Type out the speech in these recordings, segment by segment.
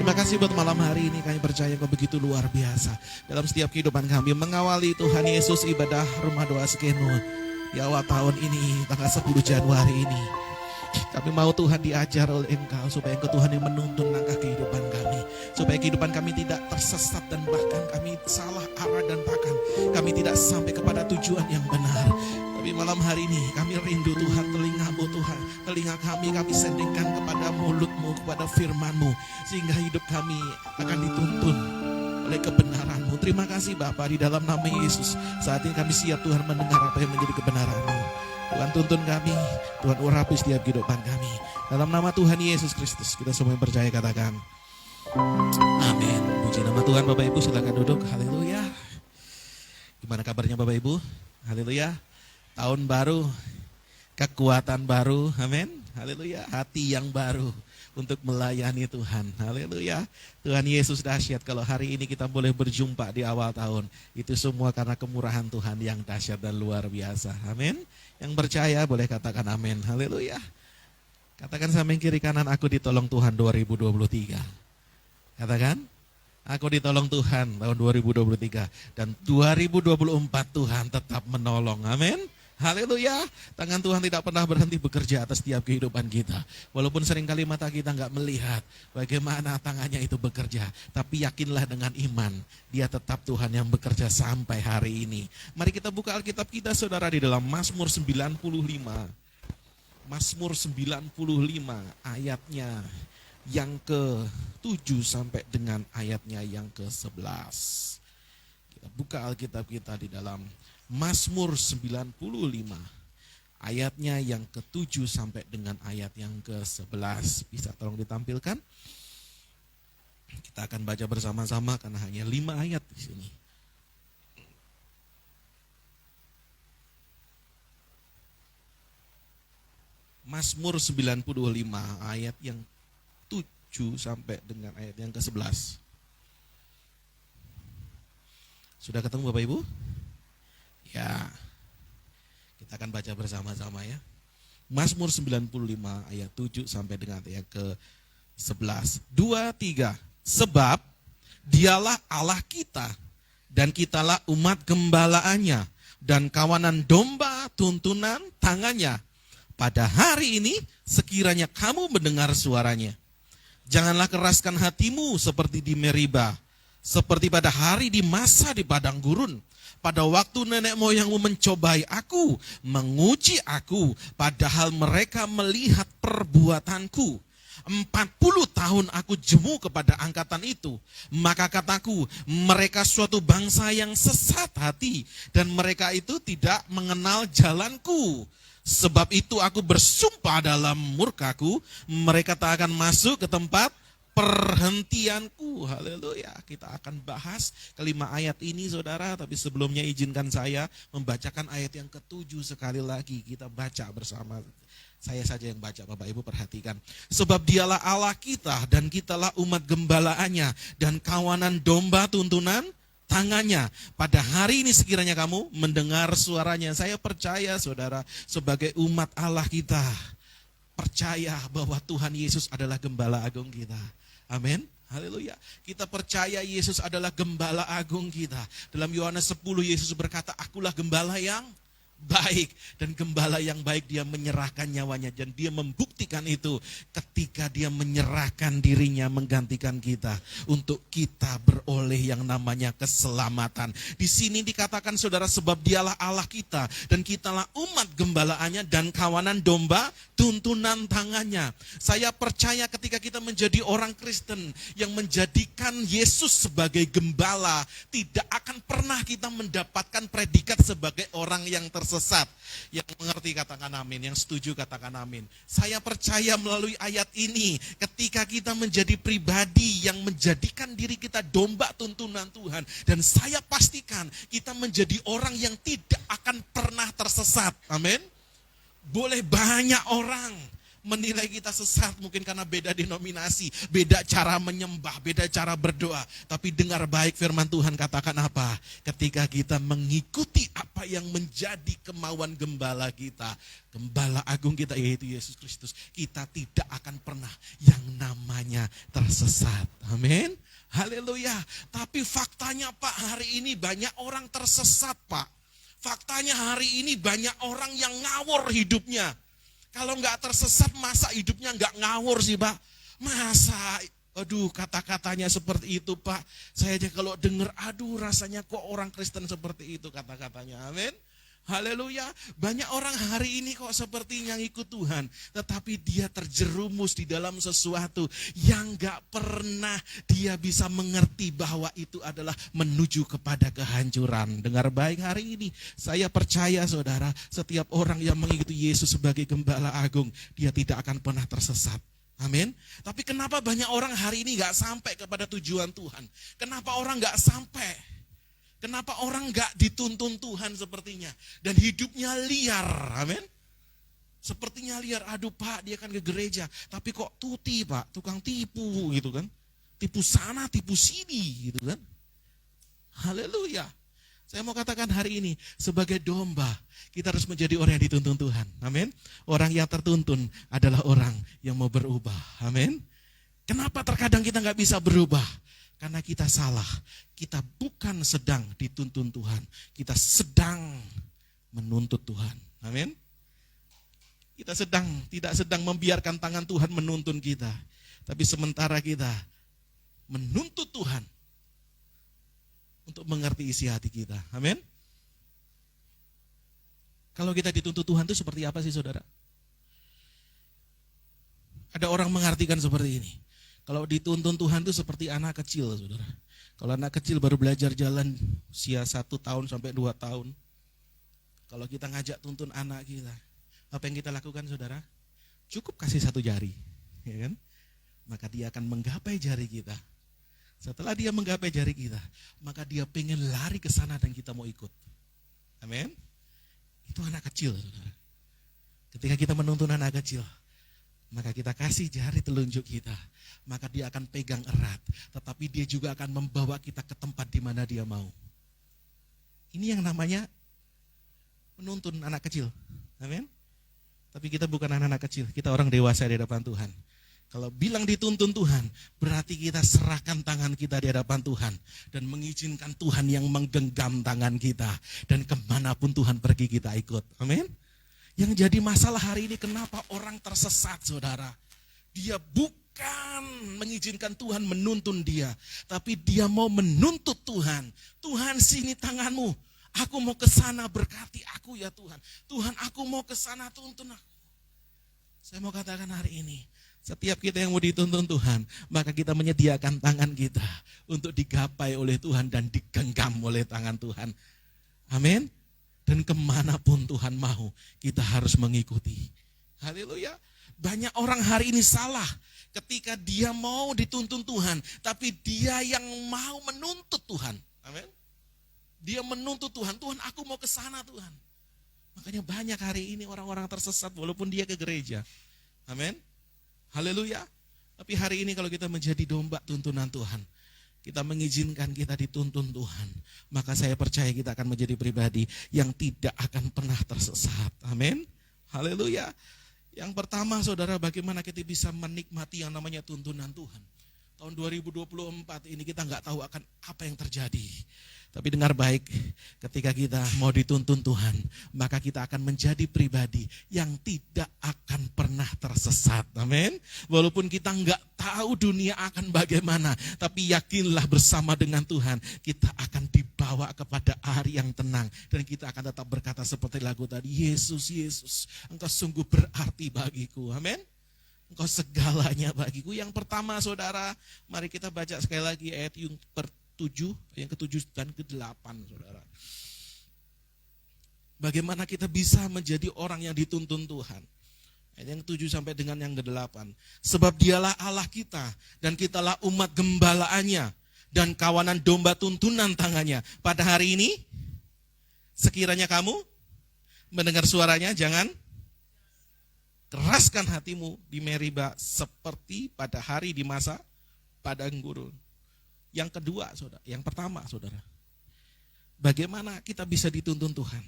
Terima kasih buat malam hari ini, kami percaya Kau begitu luar biasa dalam setiap kehidupan kami. Mengawali Tuhan Yesus ibadah rumah doa Skeno di awal tahun ini, tanggal 10 Januari ini. Kami mau Tuhan diajar oleh Engkau, supaya Engkau Tuhan yang menuntun langkah kehidupan kami. Supaya kehidupan kami tidak tersesat dan bahkan kami salah arah dan bahkan kami tidak sampai kepada tujuan yang benar. Tapi malam hari ini kami rindu Tuhan, telinga-Mu Tuhan, telinga kami sendingkan kepada mulut-Mu, kepada firman-Mu, sehingga hidup kami akan dituntun oleh kebenaran-Mu. Terima kasih Bapa, di dalam nama Yesus. Saat ini kami siap Tuhan mendengar apa yang menjadi kebenaran-Mu. Tuhan tuntun kami, Tuhan urapi setiap kehidupan kami. Dalam nama Tuhan Yesus Kristus, kita semua yang percaya katakan amin. Puji nama Tuhan. Bapak Ibu silakan duduk. Haleluya. Gimana kabarnya Bapak Ibu? Haleluya. Tahun baru, kekuatan baru, amin. Haleluya. Hati yang baru untuk melayani Tuhan. Haleluya. Tuhan Yesus dahsyat. Kalau hari ini kita boleh berjumpa di awal tahun, itu semua karena kemurahan Tuhan yang dahsyat dan luar biasa. Amin. Yang percaya boleh katakan amin. Haleluya. Katakan samping kiri kanan, aku ditolong Tuhan 2023. Katakan, aku ditolong Tuhan tahun 2023. Dan 2024 Tuhan tetap menolong. Amin. Haleluya. Tangan Tuhan tidak pernah berhenti bekerja atas setiap kehidupan kita. Walaupun seringkali mata kita nggak melihat bagaimana tangannya itu bekerja. Tapi yakinlah dengan iman, Dia tetap Tuhan yang bekerja sampai hari ini. Mari kita buka Alkitab kita saudara di dalam Mazmur 95. Mazmur 95 ayatnya yang ke-7 sampai dengan ayatnya yang ke-11. Kita buka Alkitab kita di dalam Mazmur 95 ayatnya yang ke-7 sampai dengan ayat yang ke-11. Bisa tolong ditampilkan? Kita akan baca bersama-sama karena hanya 5 ayat di sini. Mazmur 95 ayat yang 7 sampai dengan ayat yang ke-11. Sudah ketemu Bapak Ibu? Ya, kita akan baca bersama-sama ya. Mazmur 95 ayat 7 sampai dengan ayat ke-11. 2, 3. Sebab Dialah Allah kita, dan kitalah umat gembalaannya, dan kawanan domba tuntunan tangannya. Pada hari ini sekiranya kamu mendengar suaranya. Janganlah keraskan hatimu seperti di Meriba, seperti pada hari di masa di padang gurun. Pada waktu nenek moyangmu mencobai aku, menguji aku, padahal mereka melihat perbuatanku. 40 tahun aku jemu kepada angkatan itu. Maka kataku, mereka suatu bangsa yang sesat hati, dan mereka itu tidak mengenal jalanku. Sebab itu aku bersumpah dalam murkaku, mereka tak akan masuk ke tempat perhentianku. Haleluya. Kita akan bahas kelima ayat ini saudara. Tapi sebelumnya izinkan saya membacakan ayat yang ke-7 sekali lagi. Kita baca bersama. Saya saja yang baca, Bapak Ibu perhatikan. Sebab Dialah Allah kita, dan kitalah umat gembalaannya, dan kawanan domba tuntunan tangannya. Pada hari ini sekiranya kamu mendengar suaranya. Saya percaya saudara, sebagai umat Allah kita percaya bahwa Tuhan Yesus adalah gembala agung kita. Amin. Haleluya. Kita percaya Yesus adalah gembala agung kita. Dalam Yohanes 10 Yesus berkata, akulah gembala yang baik, dan gembala yang baik dia menyerahkan nyawanya, dan dia membuktikan itu ketika dia menyerahkan dirinya menggantikan kita untuk kita beroleh yang namanya keselamatan. Di sini dikatakan saudara, sebab Dialah Allah kita, dan kitalah umat gembalaannya, dan kawanan domba tuntunan tangannya. Saya percaya ketika kita menjadi orang Kristen yang menjadikan Yesus sebagai gembala, tidak akan pernah kita mendapatkan predikat sebagai orang yang tersesat. Yang mengerti katakan amin, yang setuju katakan amin. Saya percaya melalui ayat ini, ketika kita menjadi pribadi yang menjadikan diri kita domba tuntunan Tuhan, dan saya pastikan kita menjadi orang yang tidak akan pernah tersesat. Amin. Boleh banyak orang menilai kita sesat mungkin karena beda denominasi, beda cara menyembah, beda cara berdoa. Tapi dengar baik firman Tuhan katakan apa? Ketika kita mengikuti apa yang menjadi kemauan gembala kita, gembala agung kita yaitu Yesus Kristus, kita tidak akan pernah yang namanya tersesat. Amin. Haleluya. Tapi faktanya Pak, hari ini banyak orang tersesat Pak. Faktanya hari ini banyak orang yang ngawur hidupnya. Kalau nggak tersesat, masa hidupnya nggak ngawur sih Pak? Masa, aduh kata-katanya seperti itu Pak. Saya aja kalau dengar, aduh rasanya kok orang Kristen seperti itu kata-katanya. Amin. Haleluya. Banyak orang hari ini kok sepertinya ngikut Tuhan, tetapi dia terjerumus di dalam sesuatu yang gak pernah dia bisa mengerti bahwa itu adalah menuju kepada kehancuran. Dengar baik hari ini, saya percaya saudara, setiap orang yang mengikuti Yesus sebagai gembala agung, dia tidak akan pernah tersesat. Amin. Tapi kenapa banyak orang hari ini gak sampai kepada tujuan Tuhan? Kenapa orang gak sampai? Kenapa orang gak dituntun Tuhan sepertinya? Dan hidupnya liar, amin. Sepertinya liar, aduh Pak dia kan ke gereja. Tapi kok tuti Pak, tukang tipu gitu kan. Tipu sana, tipu sini gitu kan. Haleluya. Saya mau katakan hari ini, sebagai domba, kita harus menjadi orang yang dituntun Tuhan, amin. Orang yang tertuntun adalah orang yang mau berubah, amin. Kenapa terkadang kita gak bisa berubah? Karena kita salah, kita bukan sedang dituntun Tuhan, kita sedang menuntut Tuhan. Amin. Kita tidak sedang membiarkan tangan Tuhan menuntun kita. Tapi sementara kita menuntut Tuhan untuk mengerti isi hati kita. Amin. Kalau kita dituntut Tuhan itu seperti apa sih saudara? Ada orang mengartikan seperti ini. Kalau dituntun Tuhan itu seperti anak kecil, saudara. Kalau anak kecil baru belajar jalan usia 1 tahun sampai 2 tahun. Kalau kita ngajak tuntun anak kita, apa yang kita lakukan, saudara? Cukup kasih 1 jari, ya kan? Maka dia akan menggapai jari kita. Setelah dia menggapai jari kita, maka dia pengen lari ke sana dan kita mau ikut. Amin. Itu anak kecil, saudara. Ketika kita menuntun anak kecil, maka kita kasih jari telunjuk kita, maka dia akan pegang erat, tetapi dia juga akan membawa kita ke tempat di mana dia mau. Ini yang namanya menuntun anak kecil, amin. Tapi kita bukan anak-anak kecil, kita orang dewasa di hadapan Tuhan. Kalau bilang dituntun Tuhan, berarti kita serahkan tangan kita di hadapan Tuhan, dan mengizinkan Tuhan yang menggenggam tangan kita, dan kemanapun Tuhan pergi kita ikut, amin. Yang jadi masalah hari ini kenapa orang tersesat saudara. Dia bukan mengizinkan Tuhan menuntun dia. Tapi dia mau menuntut Tuhan. Tuhan sini tanganmu. Aku mau ke sana berkati aku ya Tuhan. Tuhan aku mau ke sana tuntun aku. Saya mau katakan hari ini. Setiap kita yang mau dituntun Tuhan. Maka kita menyediakan tangan kita. Untuk digapai oleh Tuhan dan digenggam oleh tangan Tuhan. Amin. Dan kemanapun Tuhan mau, kita harus mengikuti. Haleluya. Banyak orang hari ini salah ketika dia mau dituntun Tuhan, tapi dia yang mau menuntut Tuhan. Amin. Dia menuntut Tuhan, Tuhan aku mau ke sana Tuhan. Makanya banyak hari ini orang-orang tersesat walaupun dia ke gereja. Amin. Haleluya. Tapi hari ini kalau kita menjadi domba tuntunan Tuhan, kita mengizinkan kita dituntun Tuhan, maka saya percaya kita akan menjadi pribadi yang tidak akan pernah tersesat. Amin. Haleluya. Yang pertama saudara, bagaimana kita bisa menikmati yang namanya tuntunan Tuhan. Tahun 2024 ini kita nggak tahu akan apa yang terjadi. Tapi dengar baik, ketika kita mau dituntun Tuhan, maka kita akan menjadi pribadi yang tidak akan pernah tersesat. Amin. Walaupun kita nggak tahu dunia akan bagaimana, tapi yakinlah bersama dengan Tuhan, kita akan dibawa kepada hari yang tenang. Dan kita akan tetap berkata seperti lagu tadi, Yesus, Yesus, Engkau sungguh berarti bagiku. Amin. Engkau segalanya bagiku. Yang pertama saudara, mari kita baca sekali lagi ayat yang yang ke-7 dan ke-8 saudara. Bagaimana kita bisa menjadi orang yang dituntun Tuhan. Ayat yang 7 sampai dengan yang ke-8. Sebab dialah Allah kita dan kitalah umat gembalaannya dan kawanan domba tuntunan tangannya. Pada hari ini, sekiranya kamu mendengar suaranya, jangan Keraskan hatimu di Meriba seperti pada hari di masa padang gurun. Yang kedua, saudara, yang pertama, saudara, bagaimana kita bisa dituntun Tuhan?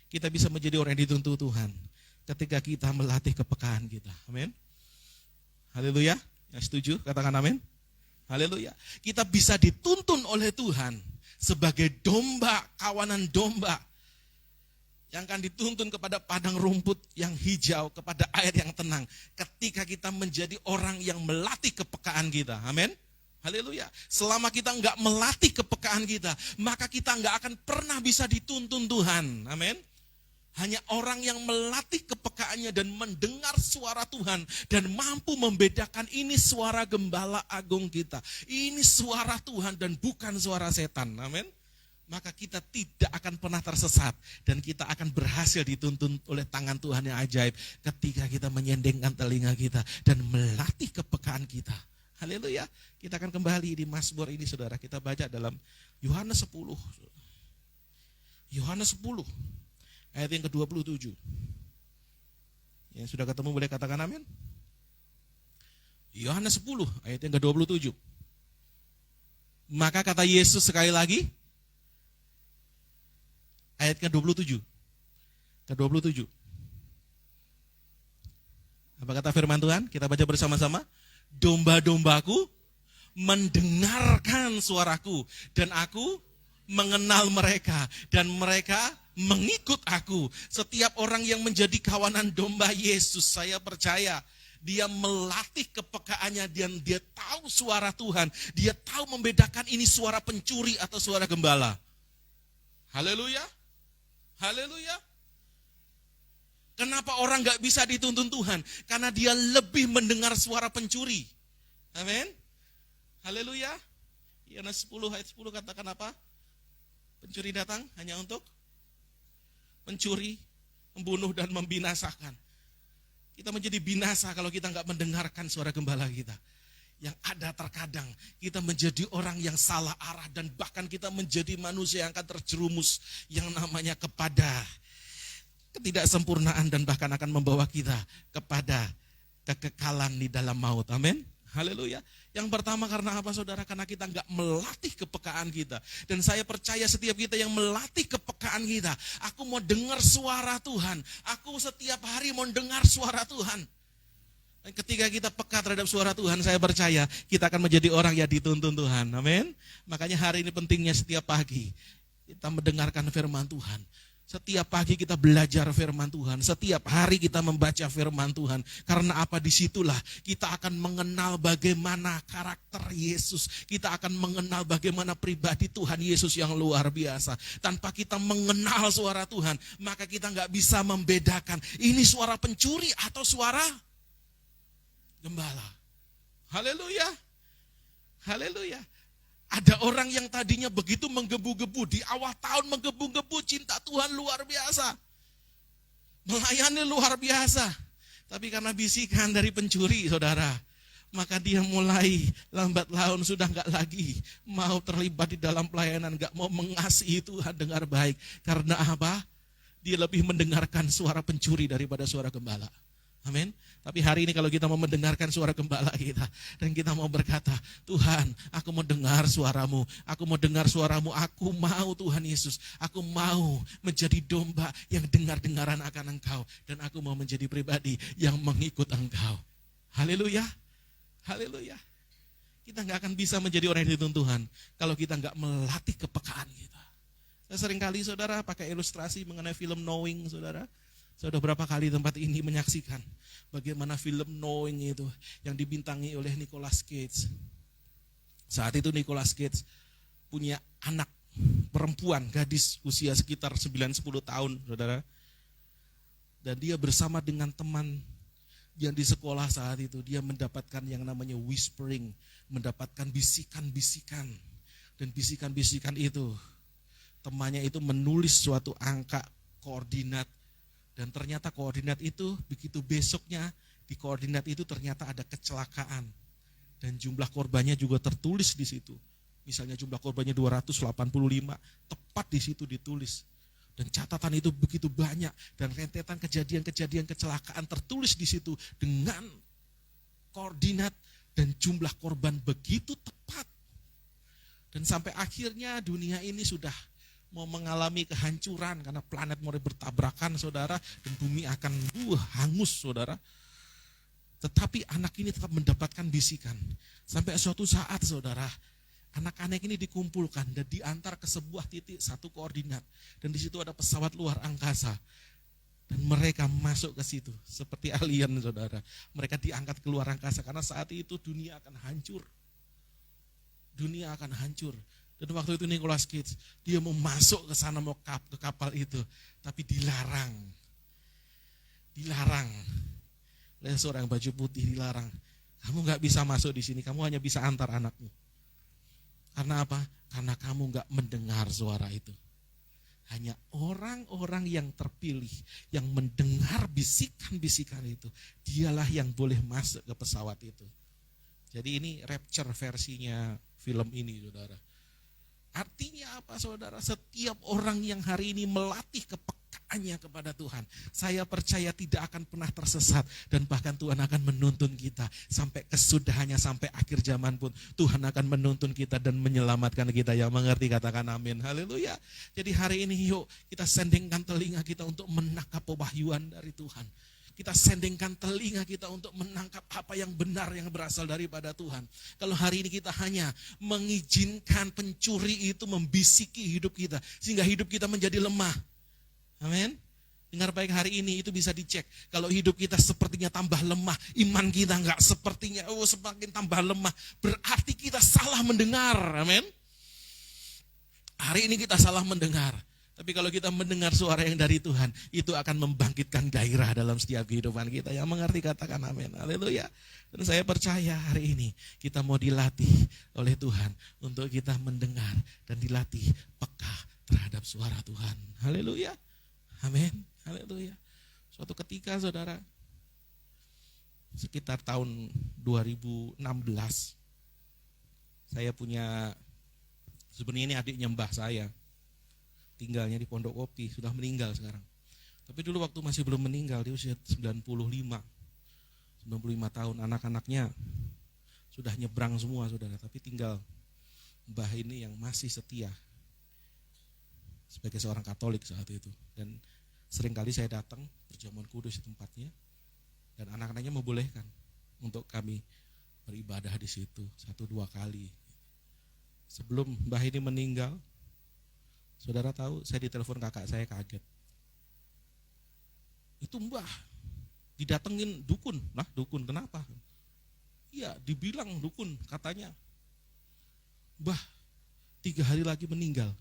Kita bisa menjadi orang yang dituntun Tuhan ketika kita melatih kepekaan kita. Amin. Haleluya. Yang setuju katakan amin. Haleluya. Kita bisa dituntun oleh Tuhan sebagai domba, kawanan domba yang akan dituntun kepada padang rumput yang hijau, kepada air yang tenang. Ketika kita menjadi orang yang melatih kepekaan kita. Amin. Haleluya. Selama kita enggak melatih kepekaan kita, maka kita enggak akan pernah bisa dituntun Tuhan. Amin. Hanya orang yang melatih kepekaannya dan mendengar suara Tuhan dan mampu membedakan ini suara gembala agung kita. Ini suara Tuhan dan bukan suara setan. Amin. Maka kita tidak akan pernah tersesat dan kita akan berhasil dituntun oleh tangan Tuhan yang ajaib ketika kita menyendengkan telinga kita dan melatih kepekaan kita. Haleluya. Kita akan kembali di Mazmur ini, saudara. Kita baca dalam Yohanes 10. Yohanes 10 ayat yang ke-27. Yang sudah ketemu boleh katakan amin. Yohanes 10 ayat yang ke-27. Maka kata Yesus sekali lagi, ayat ke-27. Ke-27. Apa kata firman Tuhan? Kita baca bersama-sama. Domba-dombaku mendengarkan suaraku dan aku mengenal mereka dan mereka mengikut aku. Setiap orang yang menjadi kawanan domba Yesus, saya percaya dia melatih kepekaannya dan dia tahu suara Tuhan. Dia tahu membedakan ini suara pencuri atau suara gembala. Haleluya. Haleluya. Kenapa orang gak bisa dituntun Tuhan? Karena dia lebih mendengar suara pencuri. Amin. Haleluya. Yohanes 10 ayat 10 katakan apa? Pencuri datang hanya untuk mencuri, membunuh dan membinasakan. Kita menjadi binasa kalau kita gak mendengarkan suara gembala kita. Yang ada terkadang kita menjadi orang yang salah arah dan bahkan kita menjadi manusia yang akan terjerumus yang namanya kepada ketidaksempurnaan dan bahkan akan membawa kita kepada kekekalan di dalam maut. Amin. Haleluya. Yang pertama karena apa, saudara? Karena kita enggak melatih kepekaan kita. Dan saya percaya setiap kita yang melatih kepekaan kita, aku mau dengar suara Tuhan. Aku setiap hari mau dengar suara Tuhan. Dan ketika kita peka terhadap suara Tuhan, saya percaya kita akan menjadi orang yang dituntun Tuhan. Amin. Makanya hari ini pentingnya setiap pagi kita mendengarkan firman Tuhan. Setiap pagi kita belajar firman Tuhan. Setiap hari kita membaca firman Tuhan. Karena apa? Disitulah kita akan mengenal bagaimana karakter Yesus. Kita akan mengenal bagaimana pribadi Tuhan Yesus yang luar biasa. Tanpa kita mengenal suara Tuhan, maka kita gak bisa membedakan ini suara pencuri atau suara gembala. Haleluya. Haleluya. Ada orang yang tadinya begitu menggebu-gebu, di awal tahun menggebu-gebu, cinta Tuhan luar biasa. Melayani luar biasa. Tapi karena bisikan dari pencuri, saudara, maka dia mulai lambat laun sudah enggak lagi mau terlibat di dalam pelayanan, enggak mau mengasihi Tuhan dengar baik. Karena apa? Dia lebih mendengarkan suara pencuri daripada suara gembala. Amin. Tapi hari ini kalau kita mau mendengarkan suara gembala kita dan kita mau berkata, Tuhan, aku mau dengar suaramu, aku mau dengar suaramu, aku mau Tuhan Yesus, aku mau menjadi domba yang dengar-dengaran akan Engkau dan aku mau menjadi pribadi yang mengikut Engkau. Haleluya. Haleluya. Kita gak akan bisa menjadi orang yang dituntun Tuhan kalau kita gak melatih kepekaan kita. Saya seringkali, saudara, pakai ilustrasi mengenai film Knowing, saudara. Saya sudah berapa kali tempat ini menyaksikan bagaimana film Knowing itu yang dibintangi oleh Nicolas Cage. Saat itu Nicolas Cage punya anak perempuan, gadis usia sekitar 9-10 tahun, saudara. Dan dia bersama dengan teman yang di sekolah saat itu, dia mendapatkan yang namanya whispering, mendapatkan bisikan-bisikan. Dan bisikan-bisikan itu, temannya itu menulis suatu angka koordinat. Dan ternyata koordinat itu begitu besoknya di koordinat itu ternyata ada kecelakaan. Dan jumlah korbannya juga tertulis di situ. Misalnya jumlah korbannya 285, tepat di situ ditulis. Dan catatan itu begitu banyak dan rentetan kejadian-kejadian kecelakaan tertulis di situ dengan koordinat dan jumlah korban begitu tepat. Dan sampai akhirnya dunia ini sudah mau mengalami kehancuran karena planet mulai bertabrakan, saudara, dan bumi akan hangus, saudara. Tetapi anak ini tetap mendapatkan bisikan. Sampai suatu saat, saudara, anak-anak ini dikumpulkan dan diantar ke sebuah titik satu koordinat. Dan di situ ada pesawat luar angkasa. Dan mereka masuk ke situ seperti alien, saudara. Mereka diangkat ke luar angkasa karena saat itu dunia akan hancur. Dunia akan hancur. Dan waktu itu Nicholas Cage, dia mau masuk ke sana, mau ke kapal itu. Tapi dilarang. Dilarang. Oleh seorang baju putih, dilarang. Kamu gak bisa masuk di sini, kamu hanya bisa antar anakmu. Karena apa? Karena kamu gak mendengar suara itu. Hanya orang-orang yang terpilih, yang mendengar bisikan-bisikan itu, dialah yang boleh masuk ke pesawat itu. Jadi ini rapture versinya film ini, saudara. Artinya apa, saudara? Setiap orang yang hari ini melatih kepekaannya kepada Tuhan, saya percaya tidak akan pernah tersesat. Dan bahkan Tuhan akan menuntun kita sampai kesudahannya, sampai akhir zaman pun Tuhan akan menuntun kita dan menyelamatkan kita. Yang mengerti katakan amin, haleluya. Jadi hari ini yuk kita sendingkan telinga kita untuk menangkap pewahyuan dari Tuhan. Kita sendingkan telinga kita untuk menangkap apa yang benar yang berasal daripada Tuhan. Kalau hari ini kita hanya mengizinkan pencuri itu membisiki hidup kita, sehingga hidup kita menjadi lemah. Amin. Dengar baik hari ini itu bisa dicek. Kalau hidup kita sepertinya tambah lemah, iman kita enggak sepertinya semakin tambah lemah, berarti kita salah mendengar. Amin. Hari ini kita salah mendengar. Tapi kalau kita mendengar suara yang dari Tuhan, itu akan membangkitkan gairah dalam setiap kehidupan kita. Yang mengerti katakan amin, haleluya. Dan saya percaya hari ini kita mau dilatih oleh Tuhan untuk kita mendengar dan dilatih peka terhadap suara Tuhan. Haleluya, amin, haleluya. Suatu ketika, saudara, sekitar tahun 2016, saya punya, sebenarnya ini adiknya mbah saya, tinggalnya di Pondok Kopi, sudah meninggal sekarang. Tapi dulu waktu masih belum meninggal, dia usia 95 tahun, anak-anaknya sudah nyebrang semua, saudara. Tapi tinggal mbah ini yang masih setia sebagai seorang Katolik saat itu. Dan seringkali saya datang perjamuan kudus di tempatnya, dan anak-anaknya membolehkan untuk kami beribadah di situ 1-2 kali. Sebelum mbah ini meninggal, saudara tahu, saya ditelepon kakak saya, kaget. Itu mbah, didatengin dukun. Nah, dukun kenapa? Iya, dibilang dukun, katanya mbah 3 hari lagi meninggal.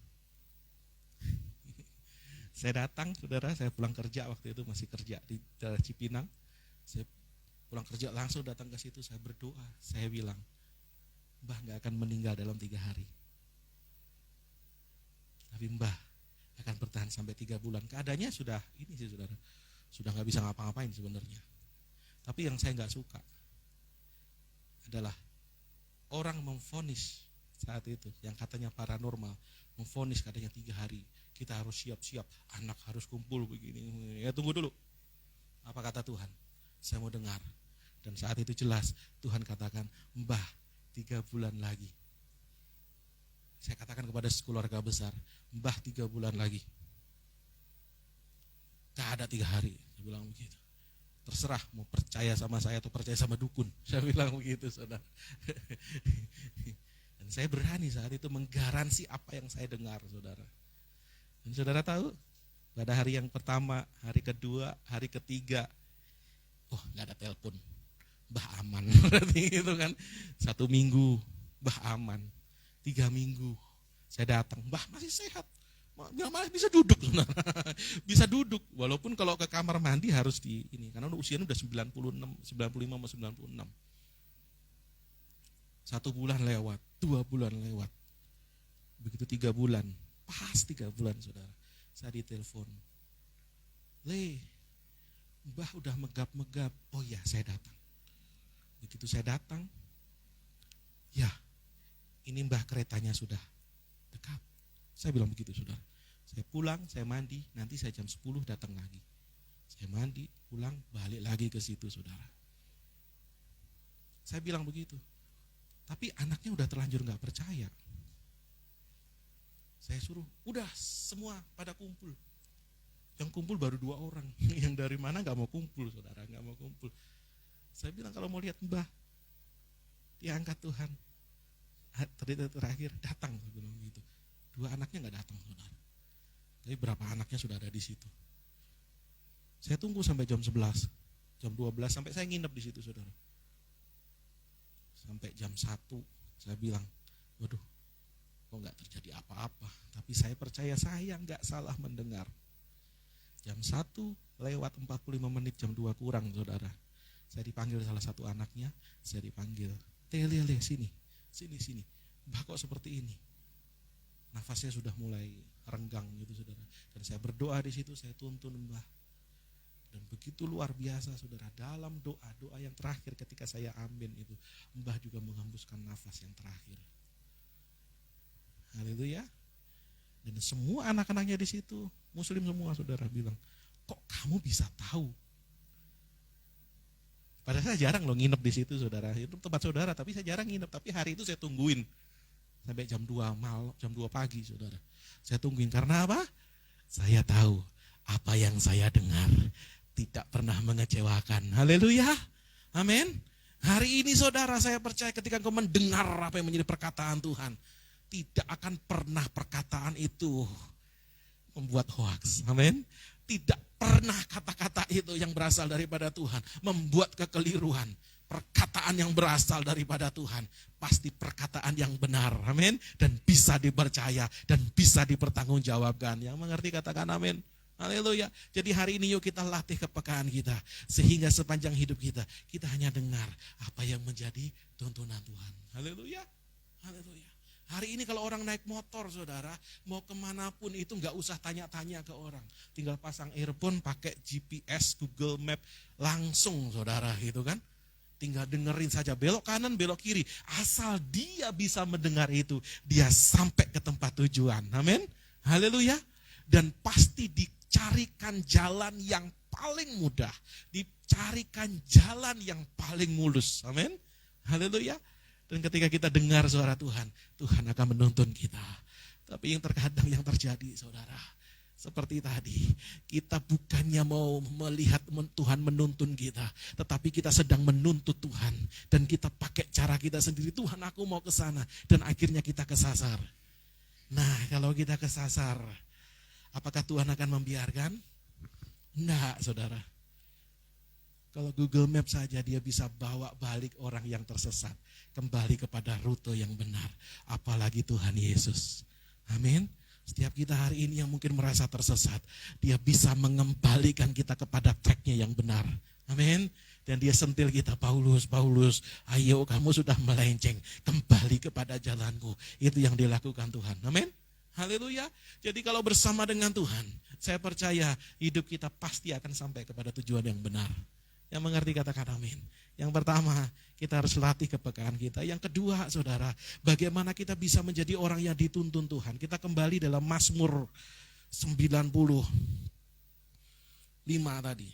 Saya datang, saudara, saya pulang kerja waktu itu, masih kerja di daerah Cipinang. Saya pulang kerja langsung datang ke situ, saya berdoa, saya bilang, mbah gak akan meninggal dalam 3 hari. Tapi mbah akan bertahan sampai 3 bulan. Keadaannya sudah ini sih, saudara, sudah gak bisa ngapa-ngapain sebenarnya. Tapi yang saya gak suka adalah orang memvonis saat itu, yang katanya paranormal, memvonis katanya 3 hari, kita harus siap-siap, anak harus kumpul begini. Ya tunggu dulu, apa kata Tuhan? Saya mau dengar. Dan saat itu jelas Tuhan katakan, mbah 3 bulan lagi. Saya katakan kepada keluarga besar, mbah 3 bulan lagi. Gak ada 3 hari, saya bilang begitu. Terserah mau percaya sama saya atau percaya sama dukun, saya bilang begitu, saudara. Dan saya berani saat itu menggaransi apa yang saya dengar, saudara. Dan saudara tahu, pada hari yang pertama, hari kedua, hari ketiga, gak ada telepon, mbah aman. Berarti gitu kan, 1 minggu, mbah aman. 3 minggu, saya datang, mbah masih sehat, malah bisa duduk, bisa duduk, walaupun kalau ke kamar mandi harus di ini, karena usianya udah 95 sama 96. 1 bulan lewat, 2 bulan lewat, begitu 3 bulan, pas 3 bulan, saudara, saya ditelepon, mbah udah megap-megap, oh ya saya datang. Begitu saya datang, ya ini mbah keretanya sudah dekat. Saya bilang begitu, saudara. Saya pulang, saya mandi, nanti saya jam 10 datang lagi. Saya mandi, pulang, balik lagi ke situ, saudara. Saya bilang begitu. Tapi anaknya udah terlanjur gak percaya. Saya suruh, udah semua pada kumpul. Yang kumpul baru 2 orang. Yang dari mana gak mau kumpul, saudara, gak mau kumpul. Saya bilang kalau mau lihat Mbah, diangkat Tuhan. Terakhir datang, saya bilang gitu. 2 anaknya gak datang, saudara. Tapi berapa anaknya sudah ada di situ. Saya tunggu sampai jam 11, jam 12, sampai saya nginep di situ, saudara. Sampai jam 1, saya bilang, waduh, kok gak terjadi apa-apa. Tapi saya percaya saya gak salah mendengar. Jam 1 lewat 45 menit, jam 2 kurang, saudara. Saya dipanggil salah satu anaknya, saya dipanggil, Lele, sini. Mbah kok seperti ini? Nafasnya sudah mulai renggang gitu, saudara. Dan saya berdoa di situ, saya tuntun Mbah. Dan begitu luar biasa, saudara, dalam doa yang terakhir ketika saya amin itu, Mbah juga menghembuskan nafas yang terakhir. Haleluya. Dan semua anak-anaknya di situ, muslim semua, saudara, bilang, kok kamu bisa tahu? Padahal saya jarang loh nginep di situ, saudara. Itu tempat saudara, tapi saya jarang nginep. Tapi hari itu saya tungguin sampai jam 2 malam, jam 2 pagi, saudara. Saya tungguin karena apa? Saya tahu apa yang saya dengar tidak pernah mengecewakan. Haleluya. Amin. Hari ini, saudara, saya percaya ketika engkau mendengar apa yang menjadi perkataan Tuhan, tidak akan pernah perkataan itu membuat hoaks. Amin. Tidak pernah kata-kata itu yang berasal daripada Tuhan membuat kekeliruan. Perkataan yang berasal daripada Tuhan pasti perkataan yang benar. Amin. Dan bisa dipercaya dan bisa dipertanggungjawabkan. Yang mengerti katakan amin. Haleluya. Jadi hari ini yuk kita latih kepekaan kita. Sehingga sepanjang hidup kita hanya dengar apa yang menjadi tuntunan Tuhan. Haleluya. Haleluya. Hari ini kalau orang naik motor, saudara, mau kemanapun itu gak usah tanya-tanya ke orang. Tinggal pasang earphone, pakai GPS, Google Map, langsung, saudara, gitu kan. Tinggal dengerin saja, belok kanan, belok kiri. Asal dia bisa mendengar itu, dia sampai ke tempat tujuan. Amin. Haleluya. Dan pasti dicarikan jalan yang paling mudah. Dicarikan jalan yang paling mulus. Amin. Haleluya. Dan ketika kita dengar suara Tuhan, Tuhan akan menuntun kita. Tapi yang terkadang yang terjadi, saudara, seperti tadi, kita bukannya mau melihat Tuhan menuntun kita, tetapi kita sedang menuntut Tuhan. Dan kita pakai cara kita sendiri, Tuhan aku mau ke sana. Dan akhirnya kita kesasar. Nah, kalau kita kesasar, apakah Tuhan akan membiarkan? Enggak, saudara. Kalau Google Map saja dia bisa bawa balik orang yang tersesat kembali kepada rute yang benar. Apalagi Tuhan Yesus. Amin. Setiap kita hari ini yang mungkin merasa tersesat, dia bisa mengembalikan kita kepada tracknya yang benar. Amin. Dan dia sentil kita, Paulus, ayo kamu sudah melenceng, kembali kepada jalanku. Itu yang dilakukan Tuhan. Amin. Haleluya. Jadi kalau bersama dengan Tuhan, saya percaya hidup kita pasti akan sampai kepada tujuan yang benar. Yang mengerti katakan amin. Yang pertama, kita harus latih kepekaan kita. Yang kedua, saudara, bagaimana kita bisa menjadi orang yang dituntun Tuhan. Kita kembali dalam Mazmur 95 tadi.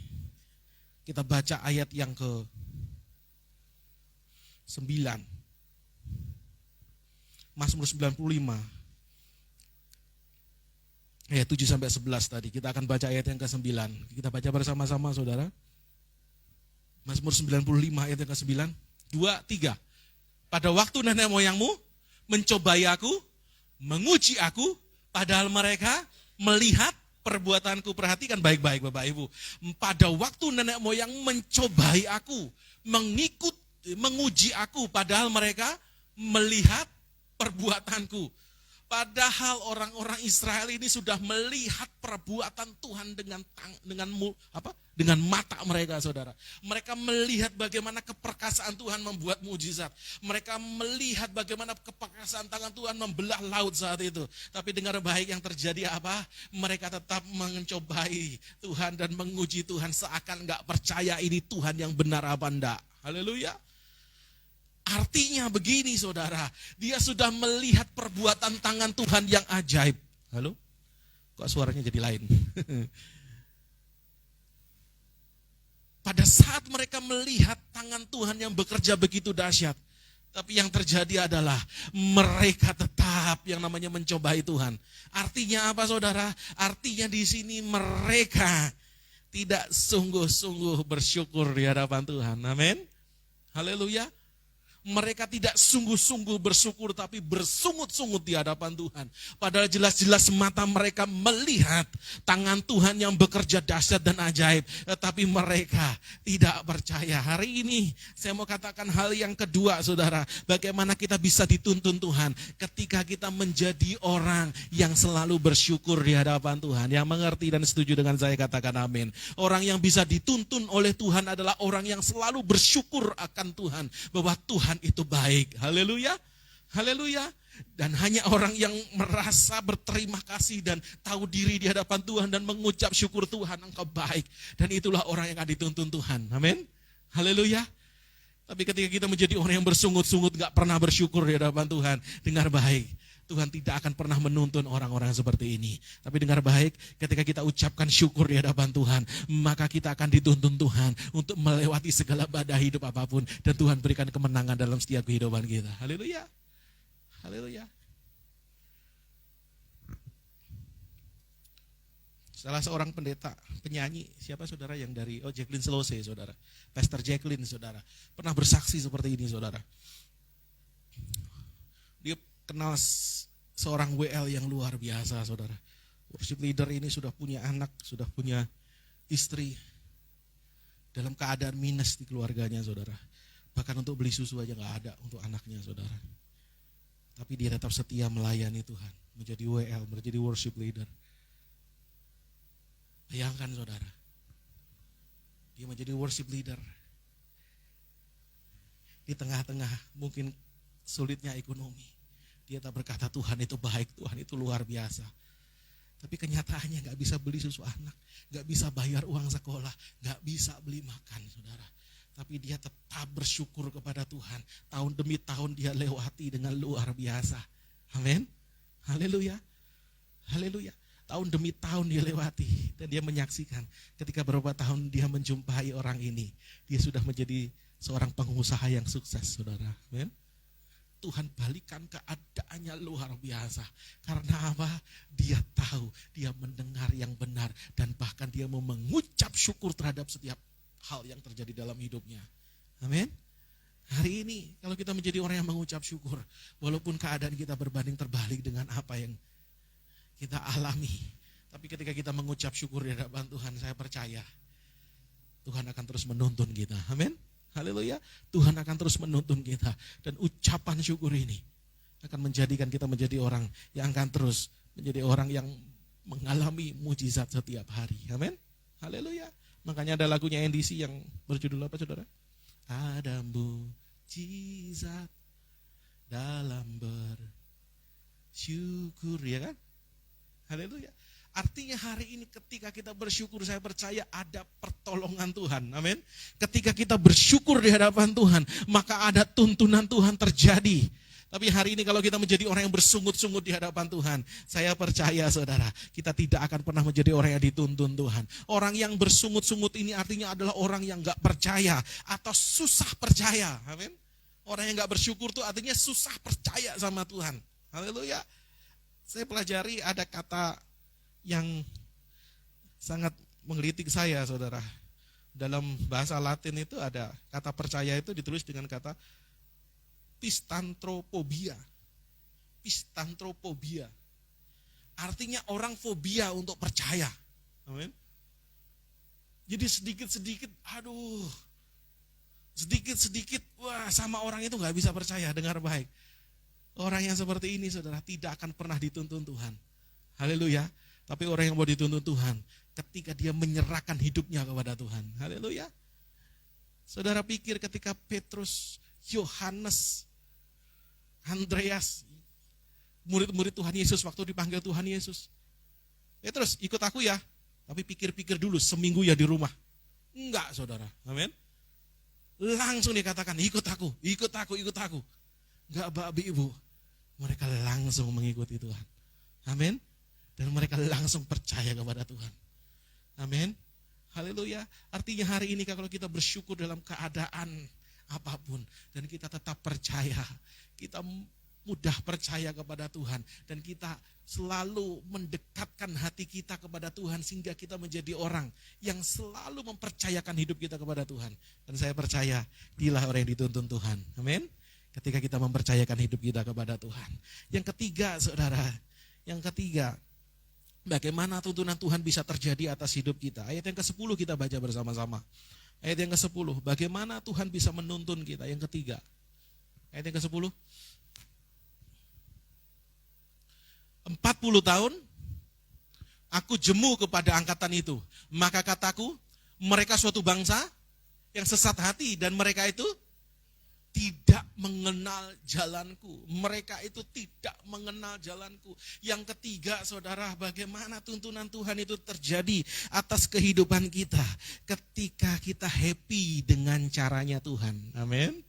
Kita baca ayat yang ke-9. Mazmur 95. Ayat 7 sampai 11 tadi. Kita akan baca ayat yang ke-9. Kita baca bersama-sama, saudara. Mazmur 95 ayat yang ke-9, 2, 3. Pada waktu nenek moyangmu mencobai aku, menguji aku, padahal mereka melihat perbuatanku. Perhatikan baik-baik Bapak Ibu. Pada waktu nenek moyang mencobai aku, menguji aku, padahal mereka melihat perbuatanku. Padahal orang-orang Israel ini sudah melihat perbuatan Tuhan dengan mata mereka, saudara. Mereka melihat bagaimana keperkasaan Tuhan membuat mujizat. Mereka melihat bagaimana keperkasaan tangan Tuhan membelah laut saat itu. Tapi dengar baik yang terjadi apa? Mereka tetap mencobai Tuhan dan menguji Tuhan seakan gak percaya ini Tuhan yang benar apa enggak. Haleluya. Artinya begini, saudara, dia sudah melihat perbuatan tangan Tuhan yang ajaib. Halo? Kok suaranya jadi lain? Pada saat mereka melihat tangan Tuhan yang bekerja begitu dahsyat, tapi yang terjadi adalah mereka tetap yang namanya mencobai Tuhan. Artinya apa saudara? Artinya di sini mereka tidak sungguh-sungguh bersyukur di hadapan Tuhan. Amin. Haleluya. Mereka tidak sungguh-sungguh bersyukur tapi bersungut-sungut di hadapan Tuhan. Padahal jelas-jelas mata mereka melihat tangan Tuhan yang bekerja dahsyat dan ajaib. Tetapi mereka tidak percaya. Hari ini saya mau katakan hal yang kedua saudara. Bagaimana kita bisa dituntun Tuhan ketika kita menjadi orang yang selalu bersyukur di hadapan Tuhan. Yang mengerti dan setuju dengan saya katakan amin. Orang yang bisa dituntun oleh Tuhan adalah orang yang selalu bersyukur akan Tuhan. Bahwa Tuhan itu baik. Haleluya. Haleluya. Dan hanya orang yang merasa berterima kasih dan tahu diri di hadapan Tuhan dan mengucap syukur Tuhan, engkau baik. Dan itulah orang yang akan dituntun Tuhan. Amin. Haleluya. Tapi ketika kita menjadi orang yang bersungut-sungut, gak pernah bersyukur di hadapan Tuhan, dengar baik. Tuhan tidak akan pernah menuntun orang-orang seperti ini. Tapi dengar baik, ketika kita ucapkan syukur di hadapan Tuhan, maka kita akan dituntun Tuhan untuk melewati segala badai hidup apapun. Dan Tuhan berikan kemenangan dalam setiap kehidupan kita. Haleluya. Haleluya. Salah seorang pendeta, penyanyi, siapa saudara yang dari, Jacqueline Selose saudara. Pastor Jacqueline saudara. Pernah bersaksi seperti ini saudara. Dia kenal seorang WL yang luar biasa saudara. Worship leader ini sudah punya anak, sudah punya istri. Dalam keadaan minus di keluarganya saudara. Bahkan untuk beli susu aja gak ada untuk anaknya saudara. Tapi dia tetap setia melayani Tuhan. Menjadi WL, menjadi worship leader. Bayangkan saudara. Dia menjadi worship leader. Di tengah-tengah mungkin sulitnya ekonomi. Dia tak berkata Tuhan itu baik, Tuhan itu luar biasa. Tapi kenyataannya gak bisa beli susu anak, gak bisa bayar uang sekolah, gak bisa beli makan saudara. Tapi dia tetap bersyukur kepada Tuhan. Tahun demi tahun dia lewati dengan luar biasa. Amin. Haleluya. Haleluya. Tahun demi tahun dia lewati. Dan dia menyaksikan ketika beberapa tahun dia menjumpai orang ini. Dia sudah menjadi seorang pengusaha yang sukses saudara. Amin. Tuhan balikan keadaannya luar biasa. Karena apa? Dia tahu, dia mendengar yang benar. Dan bahkan dia mau mengucap syukur terhadap setiap hal yang terjadi dalam hidupnya. Amin. Hari ini kalau kita menjadi orang yang mengucap syukur. Walaupun keadaan kita berbanding terbalik dengan apa yang kita alami. Tapi ketika kita mengucap syukur di hadapan Tuhan, saya percaya Tuhan akan terus menuntun kita. Amin. Haleluya. Tuhan akan terus menuntun kita. Dan ucapan syukur ini akan menjadikan kita menjadi orang yang akan terus menjadi orang yang mengalami mujizat setiap hari. Amin. Haleluya. Makanya ada lagunya NDC yang berjudul apa saudara? Ada mujizat dalam bersyukur, ya kan? Haleluya. Artinya hari ini ketika kita bersyukur, saya percaya ada pertolongan Tuhan. Amin. Ketika kita bersyukur di hadapan Tuhan, maka ada tuntunan Tuhan terjadi. Tapi hari ini kalau kita menjadi orang yang bersungut-sungut di hadapan Tuhan, saya percaya saudara, kita tidak akan pernah menjadi orang yang dituntun Tuhan. Orang yang bersungut-sungut ini artinya adalah orang yang gak percaya atau susah percaya. Amin. Orang yang gak bersyukur itu artinya susah percaya sama Tuhan. Haleluya. Saya pelajari ada kata yang sangat menggelitik saya saudara. Dalam bahasa Latin itu ada kata percaya itu ditulis dengan kata pistantropobia. Pistantropobia. Artinya orang fobia untuk percaya. Amin. Jadi sedikit-sedikit, sedikit-sedikit, wah sama orang itu gak bisa percaya, dengar baik. Orang yang seperti ini saudara tidak akan pernah dituntun Tuhan. Haleluya. Tapi orang yang mau dituntun Tuhan ketika dia menyerahkan hidupnya kepada Tuhan. Haleluya. Saudara pikir ketika Petrus, Yohanes, Andreas, murid-murid Tuhan Yesus waktu dipanggil Tuhan Yesus. Petrus ikut aku ya. Tapi pikir-pikir dulu seminggu ya di rumah. Enggak saudara. Amin. Langsung dikatakan ikut aku, ikut aku, ikut aku. Enggak babi ibu. Mereka langsung mengikuti Tuhan. Amin. Dan mereka langsung percaya kepada Tuhan. Amin. Haleluya. Artinya hari ini kalau kita bersyukur dalam keadaan apapun, dan kita tetap percaya, kita mudah percaya kepada Tuhan, dan kita selalu mendekatkan hati kita kepada Tuhan, sehingga kita menjadi orang yang selalu mempercayakan hidup kita kepada Tuhan. Dan saya percaya, dialah orang yang dituntun Tuhan. Amin. Ketika kita mempercayakan hidup kita kepada Tuhan. Yang ketiga, saudara, bagaimana tuntunan Tuhan bisa terjadi atas hidup kita. Ayat yang ke-10 kita baca bersama-sama. Ayat yang ke-10, bagaimana Tuhan bisa menuntun kita. Yang ketiga, ayat yang ke-10. 40 tahun aku jemu kepada angkatan itu. Maka kataku, mereka suatu bangsa yang sesat hati, dan mereka itu tidak mengenal jalanku. Mereka itu tidak mengenal jalanku. Yang ketiga, saudara, bagaimana tuntunan Tuhan itu terjadi atas kehidupan kita ketika kita happy dengan caranya Tuhan. Amin.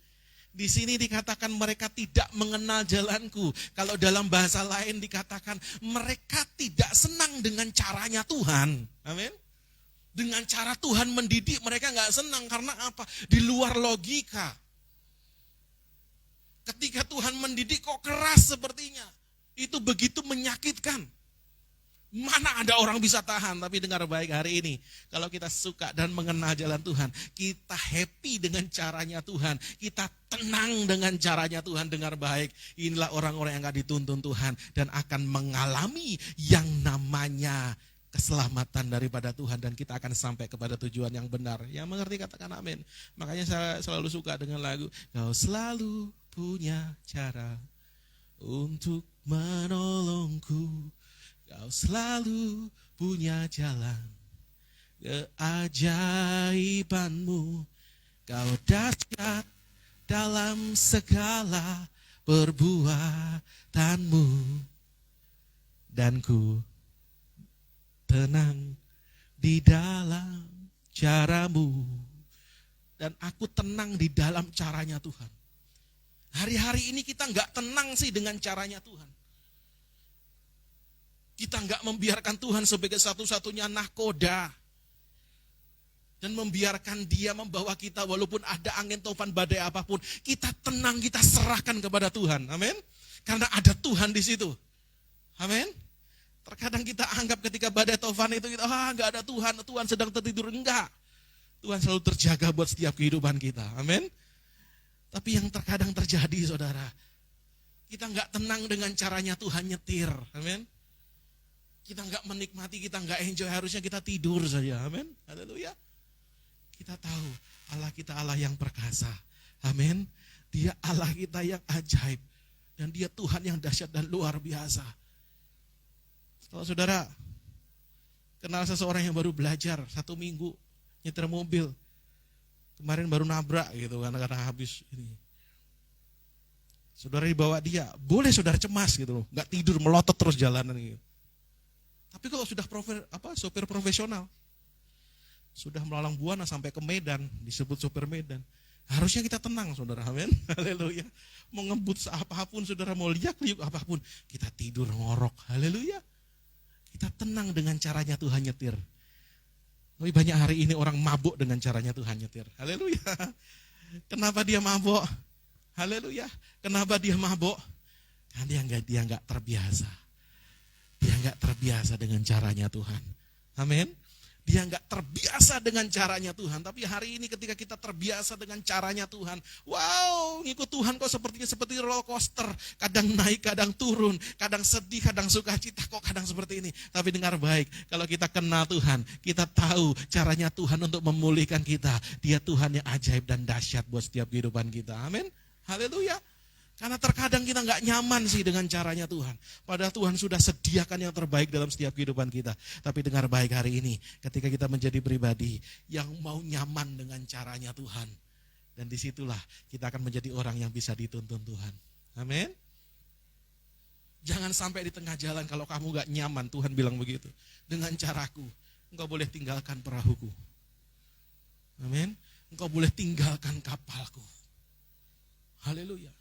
Di sini dikatakan mereka tidak mengenal jalanku. Kalau dalam bahasa lain dikatakan mereka tidak senang dengan caranya Tuhan. Amin. Dengan cara Tuhan mendidik mereka nggak senang. Karena apa? Di luar logika. Ketika Tuhan mendidik kok keras sepertinya. Itu begitu menyakitkan. Mana ada orang bisa tahan. Tapi dengar baik hari ini. Kalau kita suka dan mengenal jalan Tuhan. Kita happy dengan caranya Tuhan. Kita tenang dengan caranya Tuhan. Dengar baik. Inilah orang-orang yang akan dituntun Tuhan. Dan akan mengalami yang namanya keselamatan daripada Tuhan. Dan kita akan sampai kepada tujuan yang benar. Yang mengerti katakan amin. Makanya saya selalu suka dengan lagu. Kau selalu punya cara untuk menolongku. Kau selalu punya jalan keajaibanmu. Kau dahsyat dalam segala perbuatanmu. Dan ku tenang di dalam caramu. Dan aku tenang di dalam caranya Tuhan. Hari-hari ini kita nggak tenang sih dengan caranya Tuhan. Kita nggak membiarkan Tuhan sebagai satu-satunya nahkoda. Dan membiarkan dia membawa kita walaupun ada angin topan badai apapun. Kita tenang, kita serahkan kepada Tuhan. Amin. Karena ada Tuhan di situ. Amin. Terkadang kita anggap ketika badai topan itu, nggak ada Tuhan, Tuhan sedang tertidur. Enggak. Tuhan selalu terjaga buat setiap kehidupan kita. Amin. Tapi yang terkadang terjadi, saudara, kita nggak tenang dengan caranya Tuhan nyetir. Amin. Kita nggak menikmati, kita nggak enjoy, harusnya kita tidur saja. Amin. Haleluya. Kita tahu Allah kita Allah yang perkasa. Amin. Dia Allah kita yang ajaib. Dan dia Tuhan yang dahsyat dan luar biasa. Kalau saudara kenal seseorang yang baru belajar 1 minggu nyetir mobil, kemarin baru nabrak gitu karena habis ini. Saudara dibawa dia, boleh saudara cemas gitu loh, nggak tidur melotot terus jalanan gitu. Tapi kalau sudah sopir profesional, sudah melalang buana sampai ke Medan, disebut sopir Medan, harusnya kita tenang, saudara. Amin. Haleluya. Mau ngebut apapun, saudara, mau liak-liuk apapun, kita tidur ngorok. Haleluya. Kita tenang dengan caranya Tuhan nyetir. Tapi banyak hari ini orang mabuk dengan caranya Tuhan nyetir. Haleluya. Kenapa dia mabuk? Haleluya. Kenapa dia mabuk? Karena dia nggak terbiasa. Dia nggak terbiasa dengan caranya Tuhan. Amin. Dia nggak terbiasa dengan caranya Tuhan. Tapi hari ini ketika kita terbiasa dengan caranya Tuhan, wow, ngikut Tuhan kok sepertinya seperti roller coaster. Kadang naik, kadang turun, kadang sedih, kadang sukacita, kok kadang seperti ini. Tapi dengar baik, kalau kita kenal Tuhan, kita tahu caranya Tuhan untuk memulihkan kita. Dia Tuhan yang ajaib dan dahsyat buat setiap kehidupan kita. Amin. Haleluya. Karena terkadang kita nggak nyaman sih dengan caranya Tuhan. Padahal Tuhan sudah sediakan yang terbaik dalam setiap kehidupan kita. Tapi dengar baik hari ini, ketika kita menjadi pribadi yang mau nyaman dengan caranya Tuhan. Dan disitulah kita akan menjadi orang yang bisa dituntun Tuhan. Amin. Jangan sampai di tengah jalan kalau kamu nggak nyaman, Tuhan bilang begitu. Dengan caraku, engkau boleh tinggalkan perahuku. Amin. Engkau boleh tinggalkan kapalku. Haleluya.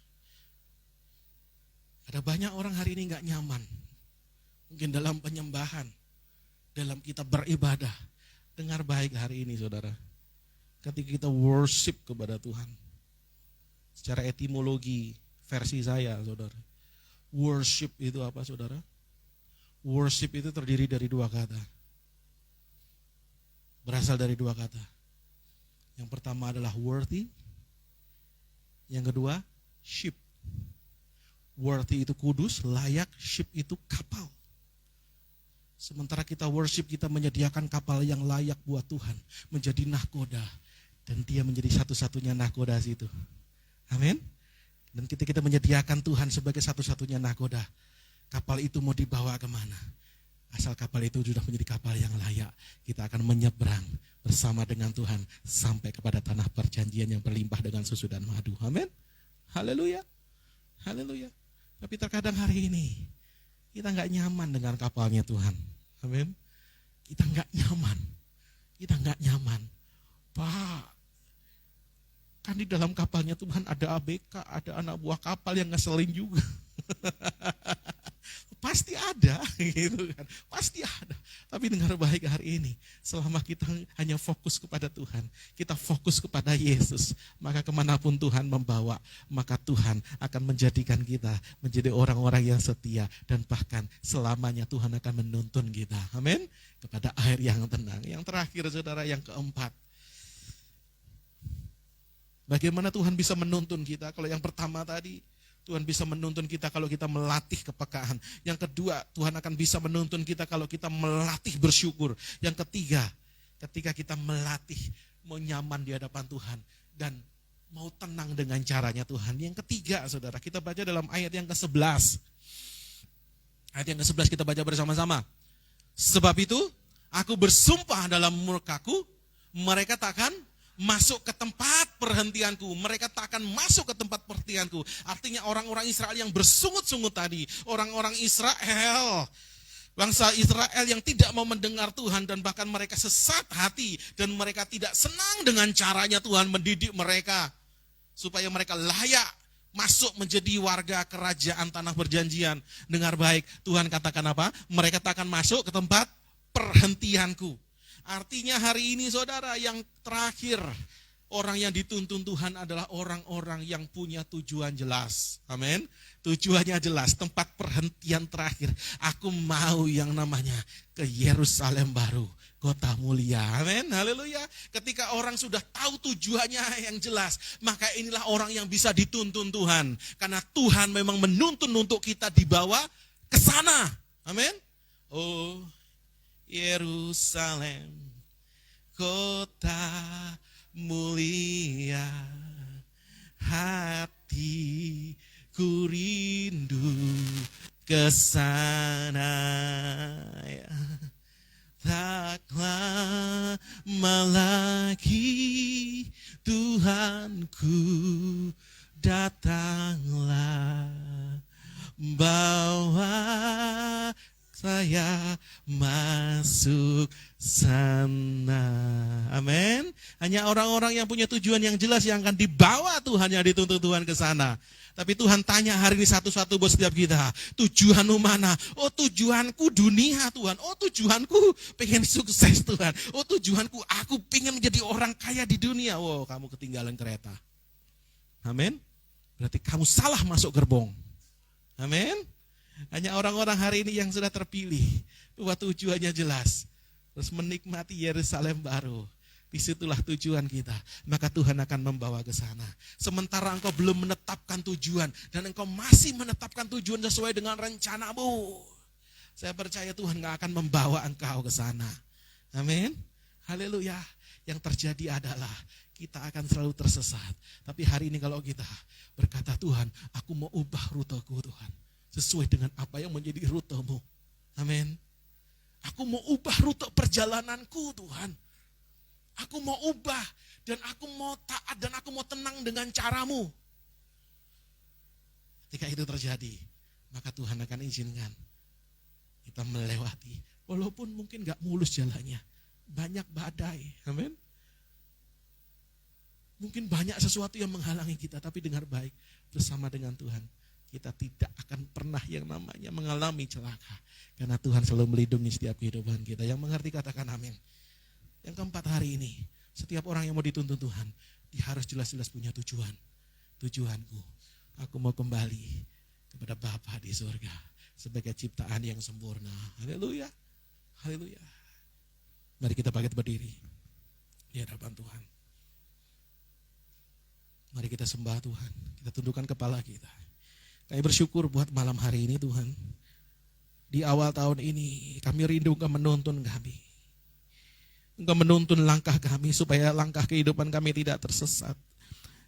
Ada banyak orang hari ini gak nyaman. mungkin dalam penyembahan, dalam kita beribadah. Dengar baik hari ini saudara, ketika kita worship kepada Tuhan, secara etimologi versi saya saudara, worship itu apa saudara? Worship itu terdiri dari dua kata, berasal dari dua kata. Yang pertama adalah worthy, yang kedua ship. Worthy itu kudus, layak, ship itu kapal. Sementara kita worship, kita menyediakan kapal yang layak buat Tuhan, menjadi nahkoda, dan dia menjadi satu-satunya nahkoda situ. Amin. Dan kita menyediakan Tuhan sebagai satu-satunya nahkoda, kapal itu mau dibawa kemana? Asal kapal itu sudah menjadi kapal yang layak, kita akan menyeberang bersama dengan Tuhan sampai kepada tanah perjanjian yang berlimpah dengan susu dan madu. Amin. Haleluya. Haleluya. Tapi terkadang hari ini kita nggak nyaman dengan kapalnya Tuhan. Amin. Kita nggak nyaman. Kita nggak nyaman. Pak, kan di dalam kapalnya Tuhan ada ABK, ada anak buah kapal yang ngeselin juga. Pasti ada, gitu kan. Pasti ada. Tapi dengar baik hari ini, selama kita hanya fokus kepada Tuhan, kita fokus kepada Yesus, maka kemanapun Tuhan membawa, maka Tuhan akan menjadikan kita menjadi orang-orang yang setia, dan bahkan selamanya Tuhan akan menuntun kita. Amin. Kepada air yang tenang. Yang terakhir saudara, yang keempat, bagaimana Tuhan bisa menuntun kita? Kalau yang pertama tadi, Tuhan bisa menuntun kita kalau kita melatih kepekaan. Yang kedua, Tuhan akan bisa menuntun kita kalau kita melatih bersyukur. Yang ketiga, ketika kita melatih mau nyaman di hadapan Tuhan dan mau tenang dengan caranya Tuhan. Yang ketiga, saudara, kita baca dalam ayat yang ke-11. Ayat yang ke-11 kita baca bersama-sama. Sebab itu, aku bersumpah dalam murkaku, mereka takkan masuk ke tempat perhentianku. Mereka tak akan masuk ke tempat perhentianku. Artinya orang-orang Israel yang bersungut-sungut tadi, orang-orang Israel, bangsa Israel yang tidak mau mendengar Tuhan, dan bahkan mereka sesat hati, dan mereka tidak senang dengan caranya Tuhan mendidik mereka supaya mereka layak masuk menjadi warga kerajaan tanah perjanjian. Dengar baik, Tuhan katakan apa? Mereka tak akan masuk ke tempat perhentianku. Artinya hari ini saudara, yang terakhir, orang yang dituntun Tuhan adalah orang-orang yang punya tujuan jelas. Amin. Tujuannya jelas, tempat perhentian terakhir. Aku mau yang namanya ke Yerusalem baru, kota mulia. Amin. Haleluya. Ketika orang sudah tahu tujuannya yang jelas, maka inilah orang yang bisa dituntun Tuhan. Karena Tuhan memang menuntun untuk kita dibawa ke sana. Amin. Oh, Yerusalem, kota mulia, hatiku rindu ke sana. Ya. Taklah lagi Tuhanku, datanglah, bawa saya masuk sana. Amin. Hanya orang-orang yang punya tujuan yang jelas yang akan dibawa Tuhan, yang dituntut Tuhan ke sana. Tapi Tuhan tanya hari ini satu-satu buat setiap kita, tujuanmu mana? Oh, tujuanku dunia Tuhan. Oh, tujuanku pengen sukses Tuhan. Oh, tujuanku aku pengen menjadi orang kaya di dunia. Wow, kamu ketinggalan kereta. Amin. Berarti kamu salah masuk gerbong. Amin. Hanya orang-orang hari ini yang sudah terpilih, buat tujuannya jelas, terus menikmati Yerusalem baru. Disitulah tujuan kita, maka Tuhan akan membawa ke sana. Sementara engkau belum menetapkan tujuan, dan engkau masih menetapkan tujuan sesuai dengan rencanamu, saya percaya Tuhan gak akan membawa engkau ke sana. Amin. Haleluya. Yang terjadi adalah kita akan selalu tersesat. Tapi hari ini kalau kita berkata, Tuhan, aku mau ubah ruteku Tuhan, sesuai dengan apa yang menjadi rutemu. Amin. Aku mau ubah rute perjalananku Tuhan. Aku mau ubah, dan aku mau taat, dan aku mau tenang dengan caramu. Ketika itu terjadi, maka Tuhan akan izinkan kita melewati. Walaupun mungkin gak mulus jalannya, banyak badai. Amin. Mungkin banyak sesuatu yang menghalangi kita, tapi dengar baik, bersama dengan Tuhan kita tidak akan pernah yang namanya mengalami celaka. Karena Tuhan selalu melindungi setiap kehidupan kita. Yang mengerti katakan amin. Yang keempat hari ini, setiap orang yang mau dituntun Tuhan, dia harus jelas-jelas punya tujuan. Tujuanku, aku mau kembali kepada Bapa di surga sebagai ciptaan yang sempurna. Haleluya. Haleluya. Mari kita bangkit berdiri di hadapan Tuhan. Mari kita sembah Tuhan. Kita tundukkan kepala kita. Kami bersyukur buat malam hari ini Tuhan. Di awal tahun ini kami rindu Engkau menuntun kami. Engkau menuntun langkah kami supaya langkah kehidupan kami tidak tersesat.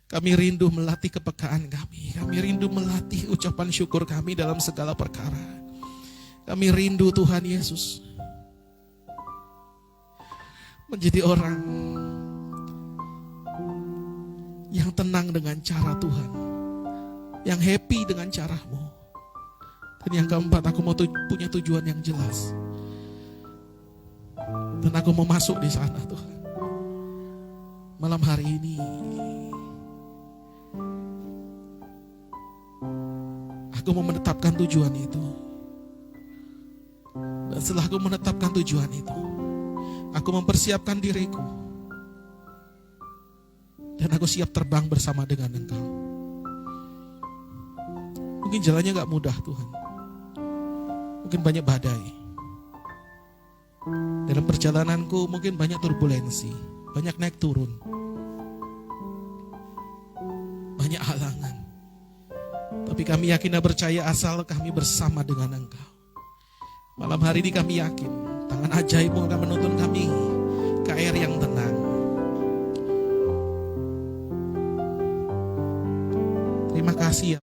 Kami rindu melatih kepekaan kami. Kami rindu melatih ucapan syukur kami dalam segala perkara. Kami rindu Tuhan Yesus menjadi orang yang tenang dengan cara Tuhan, yang happy dengan cara-Mu. Dan yang keempat, aku mau punya tujuan yang jelas. Dan aku mau masuk di sana Tuhan. Malam hari ini aku mau menetapkan tujuan itu. Dan setelah aku menetapkan tujuan itu, aku mempersiapkan diriku. Dan aku siap terbang bersama dengan Engkau. Mungkin jalannya gak mudah Tuhan. Mungkin banyak badai. Dalam perjalananku mungkin banyak turbulensi. Banyak naik turun. Banyak halangan. Tapi kami yakin dan percaya asal kami bersama dengan Engkau. Malam hari ini kami yakin tangan ajaib-Mu akan menuntun kami ke air yang tenang. Terima kasih ya.